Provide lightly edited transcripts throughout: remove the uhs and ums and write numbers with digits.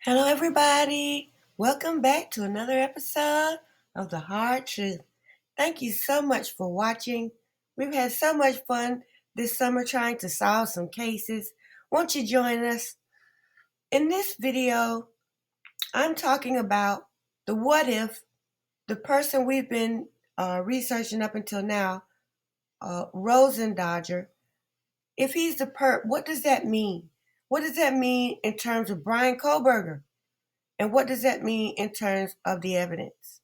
Hello, everybody. Welcome back to another episode of The Hard Truth. Thank you so much for watching. We've had so much fun this summer trying to solve some cases. Won't you join us? In this video, I'm talking about the what if the person we've been researching up until now, Rosen Dodger, if he's the perp, what does that mean? What does that mean in terms of Brian Kohlberger? And what does that mean in terms of the evidence?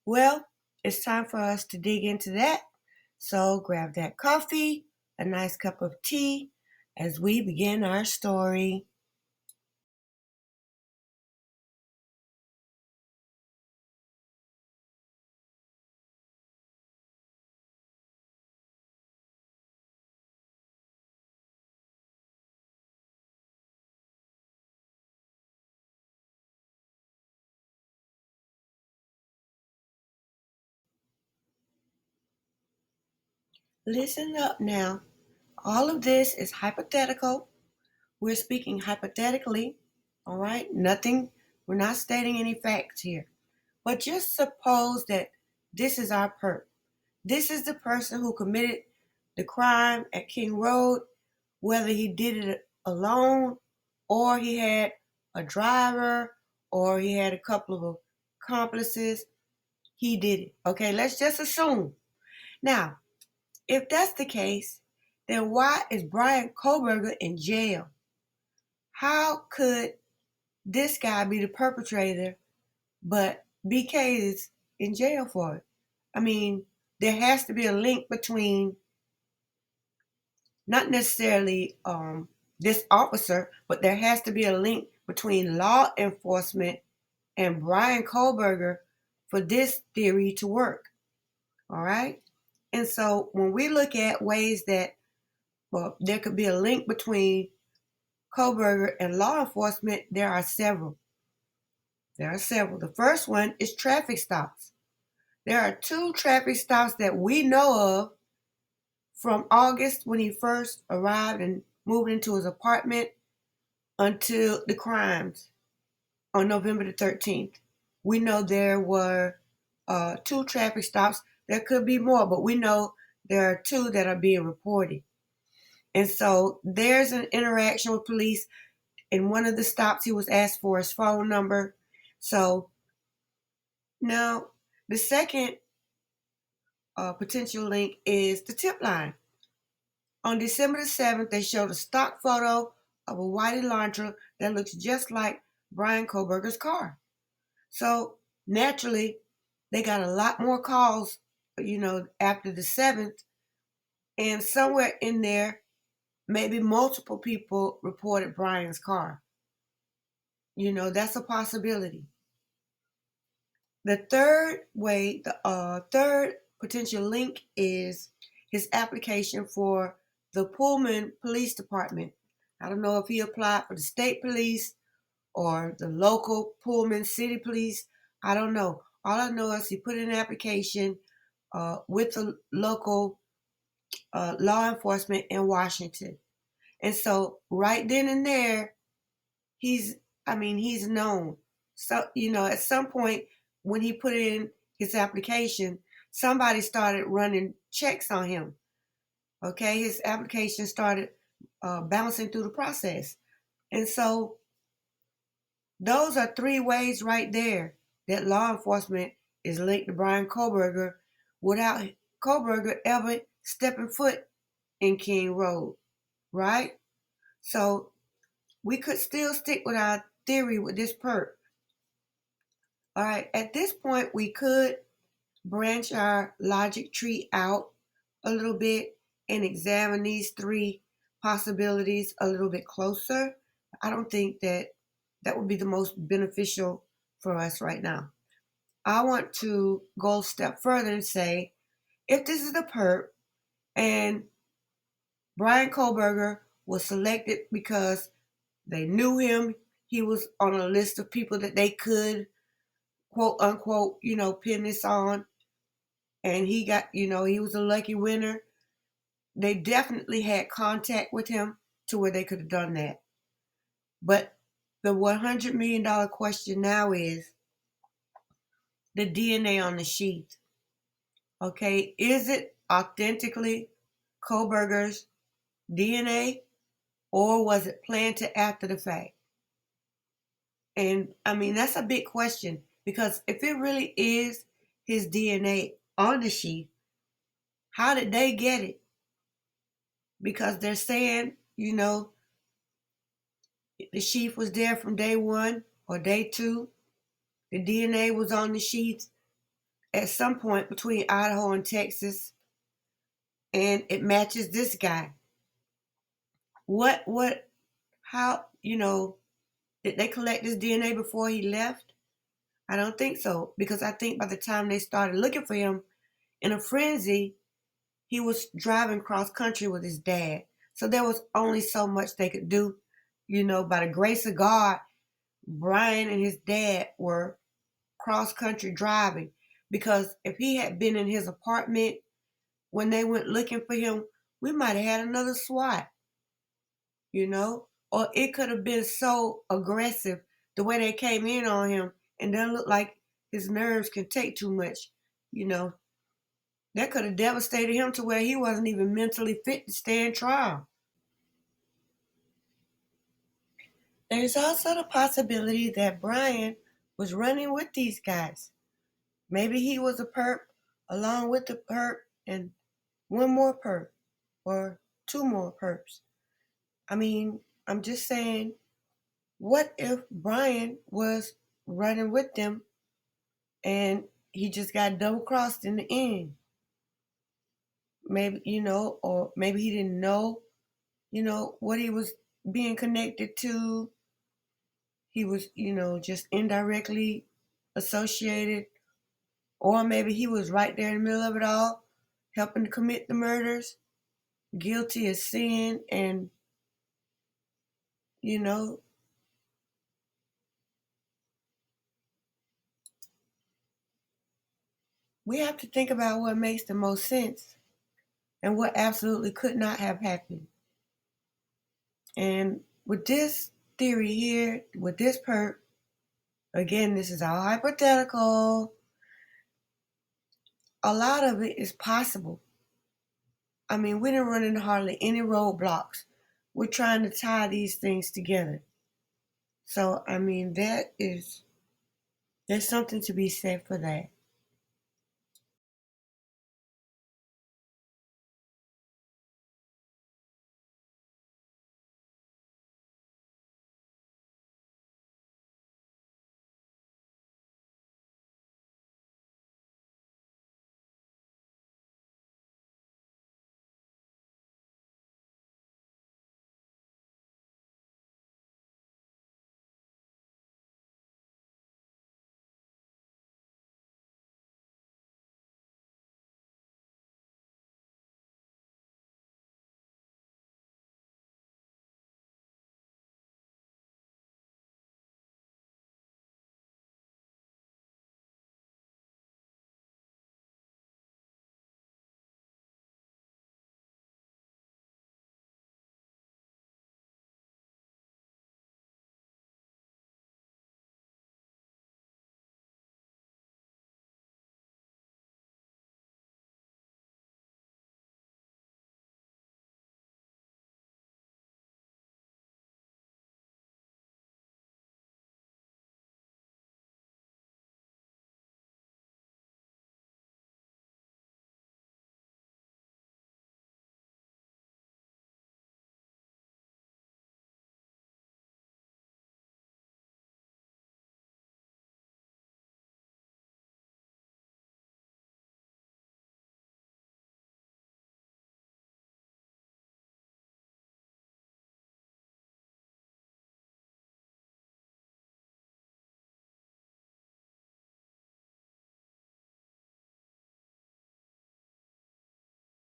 Well, it's time for us to dig into that. So grab that coffee, a nice cup of tea, as we begin our story. Listen up now. All of this is hypothetical. We're speaking hypothetically, all right? We're not stating any facts here. But just suppose that this is our perp. This is the person who committed the crime at King Road, whether he did it alone or he had a driver or he had a couple of accomplices. He did it. Okay, let's just assume. Now, if that's the case, then why is Brian Kohlberger in jail? How could this guy be the perpetrator, but BK is in jail for it? I mean, there has to be a link between not necessarily this officer, but there has to be a link between law enforcement and Brian Kohlberger for this theory to work. All right. And so when we look at ways that, well, there could be a link between Kohlberger and law enforcement, there are several. The first one is traffic stops. There are two traffic stops that we know of from August when he first arrived and moved into his apartment until the crimes on November the 13th. We know there were two traffic stops. There could be more, but we know there are two that are being reported. And so there's an interaction with police. In one of the stops, he was asked for his phone number. So now the second potential link is the tip line. On December the 7th, they showed a stock photo of a white Elantra that looks just like Brian Kohlberger's car. So naturally, they got a lot more calls, after the 7th. And somewhere in there, maybe multiple people reported Brian's car. That's a possibility. The third potential link is his application for the Pullman Police Department. I don't know if he applied for the state police or the local Pullman City Police. I don't know. All I know is he put in an application with the local law enforcement in Washington. And so right then and there, he's known. So, at some point when he put in his application, somebody started running checks on him. Okay, his application started bouncing through the process. And so those are three ways right there that law enforcement is linked to Brian Kohlberger without Kohlberger ever stepping foot in King Road, right? So we could still stick with our theory with this perp. All right, at this point, we could branch our logic tree out a little bit and examine these three possibilities a little bit closer. I don't think that would be the most beneficial for us right now. I want to go a step further and say, if this is the perp and Brian Kohlberger was selected because they knew him, he was on a list of people that they could, quote unquote, pin this on, and he got, he was a lucky winner. They definitely had contact with him to where they could have done that. But the $100 million question now is the DNA on the sheath. Okay, is it authentically Kohlberger's DNA, or was it planted after the fact? And I mean, that's a big question, because if it really is his DNA on the sheath, how did they get it? Because they're saying, the sheath was there from day one or day two. The DNA was on the sheath at some point between Idaho and Texas, and it matches this guy. How, did they collect this DNA before he left? I don't think so, because I think by the time they started looking for him in a frenzy, he was driving cross country with his dad. So there was only so much they could do. By the grace of God, Brian and his dad were cross country driving, because if he had been in his apartment when they went looking for him, we might have had another SWAT, or it could have been so aggressive the way they came in on him, and then look like his nerves can take too much, you know. That could have devastated him to where he wasn't even mentally fit to stand trial. There's also the possibility that Brian was running with these guys. Maybe he was a perp along with the perp and one more perp or two more perps. I mean, I'm just saying, what if Brian was running with them and he just got double crossed in the end? Maybe, or maybe he didn't know, what he was being connected to. He was, just indirectly associated. Or maybe he was right there in the middle of it all, helping to commit the murders, guilty as sin, and, you know, we have to think about what makes the most sense and what absolutely could not have happened. And with this theory here, with this perp, again, this is all hypothetical. A lot of it is possible. I mean, we didn't run into hardly any roadblocks. We're trying to tie these things together. So, I mean, there's something to be said for that.